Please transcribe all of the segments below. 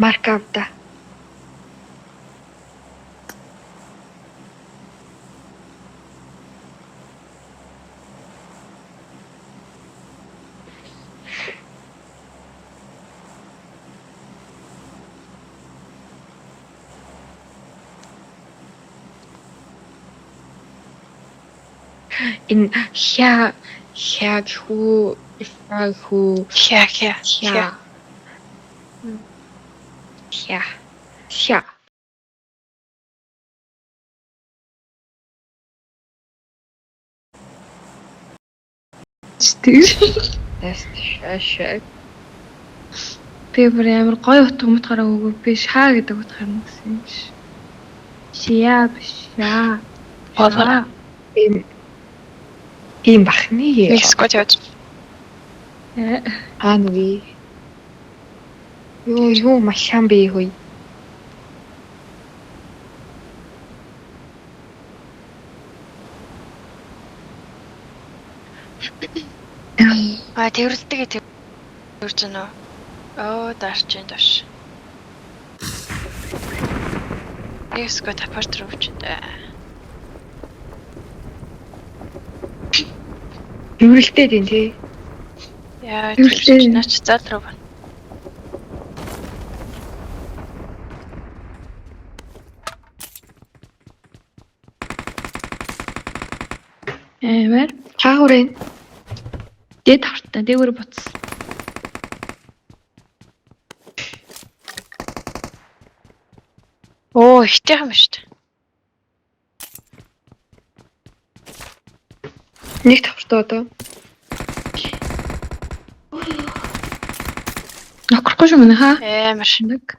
Маркавда. Энэ хяг хүү хя. Шаа. Би бүр амар гоё утга утгаараа өгөө би шаа гэдэг утгаар нь гэсэн юм биш. Шия биш. Болоо. Ийм бахны. Мексикод явж. Анви. Юу машин би хүй. Тэрвэрлэдэг тэрвэрж гэнэ. Дарч энэ дош. Мексикод апарт руу очиндэ. Тэрвэрлдээд юм тий. Яа, тэрвэрлж наач зал руу байна. Амар Чаагуурын. дээд хартаа дээгүүр буцсан. Ихтэй юм шүү дээ. Нэг тавтаа одоо. Нокрохгүй шүү мөн хаа. Амар Шинэг.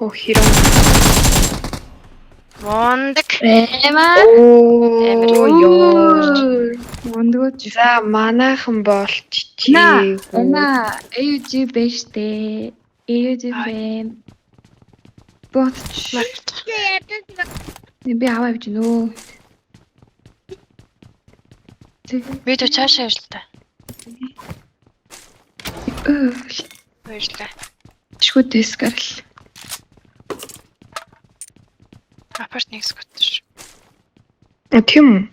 Хирон. Мондаг. Амар. Ёо. Мондгоч. За манайхан болч Ана AUG бэштэй. AUG бэ. Ботч. Би аваа явж нөө. Видео цаашаа явж л та. Баярлалаа. Шгүй дэскарл. Апарт Мексикод ш. Тийм.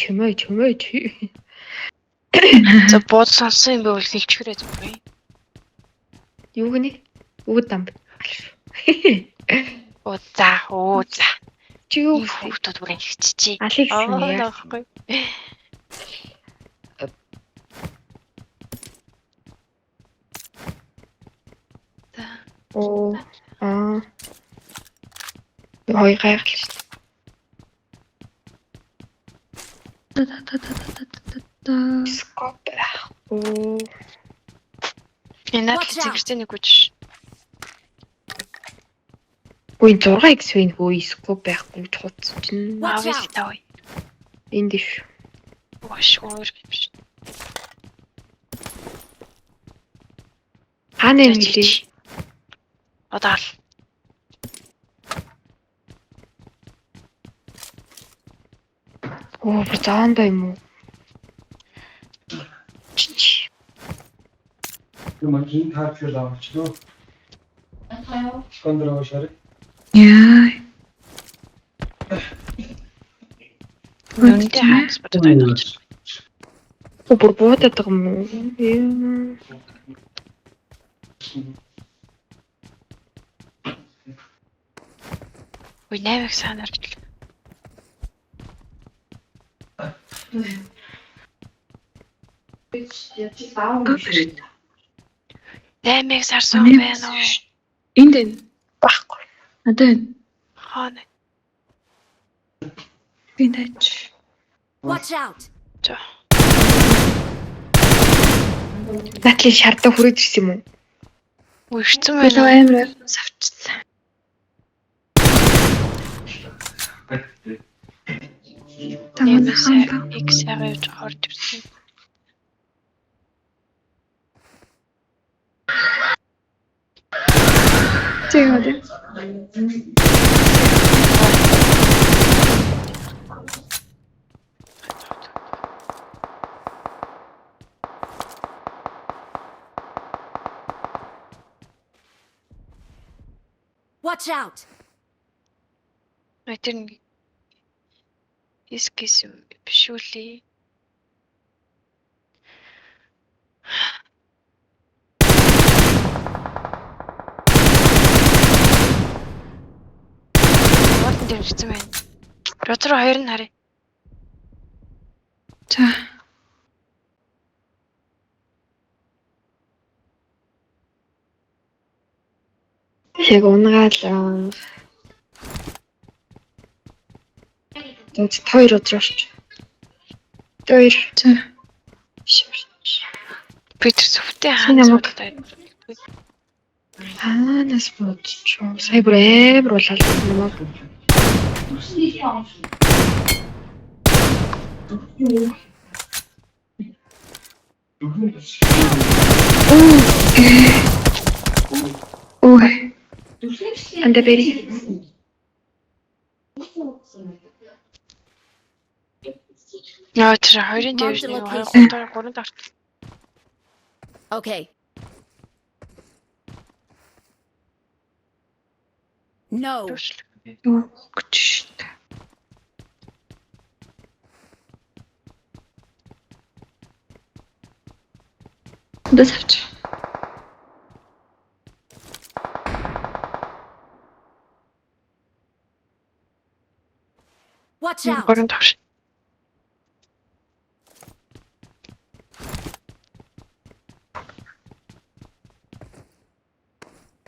Чимээ. За бод сонсон юм байвал хэлчихвэрээ зүггүй. Юу гэнэ? Үгд ам. За. Чи юу хүүхдүүд бүр ингэчихжээ. Алекс нэ. Яахгүй. Хой гайхал шүү дээ. Скоп. Энэ зэгэртэй нэг үуч. Үгүй 6x вин хөө скоп байхгүй чуц чинь. Авис тавь. Энд дэш. Вош өөр биш. Хаана юм гэлээ? Одаал. Заанда юм уу? Машин таарч авчихлоо. Кондро шарик. Яа. Үнэндээ хаас бодож байна. Бүр буудаад байгаа юм уу? Ой, навиг санаарч л. Наймыг сарсан байна уу? Энд Баггүй. надад энэ. Хаана? Биндач. Watch out. За. Натли шардаа хүрэж ирсэн юм уу? Үерцэн Билүү байна. амар авчихсан. Нэмээсээ X хагаа явж орж ирсэн. Зэвэ. Watch out! Тэр нэг эскис биш үлээ. Уурдан дэмжсэн байна. Ротор хоёр нь харъя. За. Яг унгаал. Тэнд хоёр өдрөөрч. Хоёр. За. Питер Софтын Сайн хаан намайг. зуудтай. Нас бодчих. Сая бүр амар болоод намайг. Ой. Анда бери. Яа тэр хоёрын дээвс нэг Marked a 3 дарт. Okay. No. Юу гэж штэ. Дэс авч. Watch out! 3 дарт.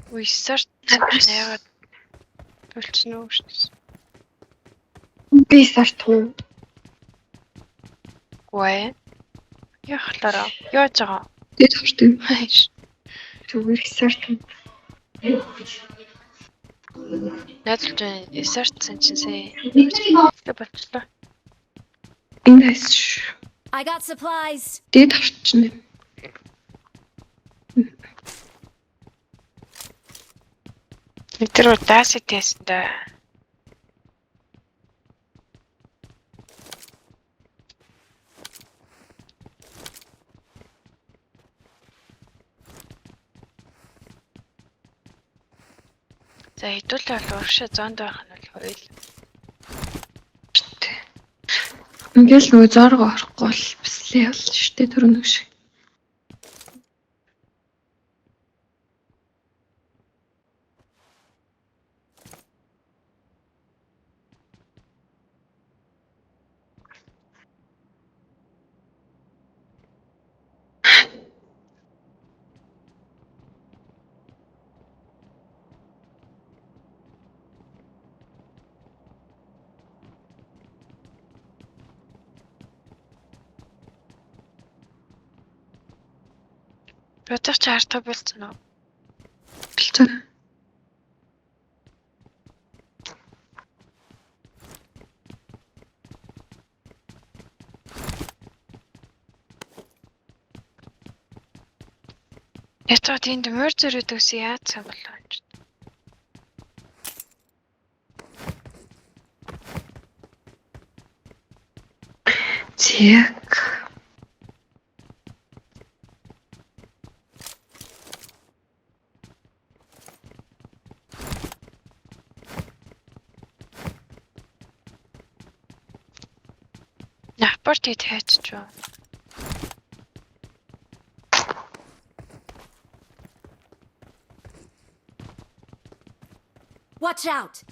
Уйсаар яагаад болчихно уу шүү. Би сартун. Гүй. Яхалаараа. Яаж байгаа? Дэд авчтай. Хайш. Зүгээр сартун. Найдварч эсэртсэн чинь сая. Тэ болчихлоо. Эндээс I got supplies. дэд авчна. Тэр удаас тесттэй. За хэдүүлээ бол урагшаа зоонд байх нь бол хоёул. Ингээл нөгөө зорго орохгүй бол бислээ болно штэ төрнөг шиг. Бодох чи хартаа болцсон уу? Бэлцээ. Ятгаа тийм мөр зөрөөд өсөө яатсан болоо юм чи. Зэг. Рапортыг хайчих юу? Watch out!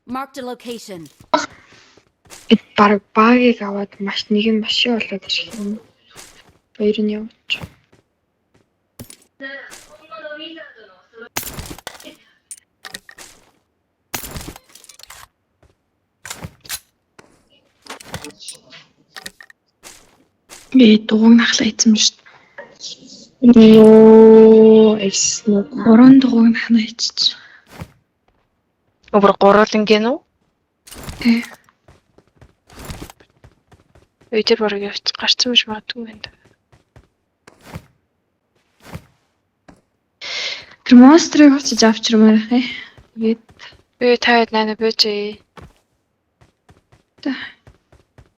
Marked a location. Эд баг багийг аваад маш нэг нь машин болоод ирэх юм. Хоёр нь явууч. Дугуйг нахлаа ийцэн шүү дээ. Йоо, эснэ. 3 дугуйг нахнаа ийчих. Өөр гурван гэнэ үү? Тий. Өдөр бараг явж гарцсан биш магадгүй байна. Тэр монстрыг очиж авчирмаар хэ. Тэгээд Би таад найна бэж. та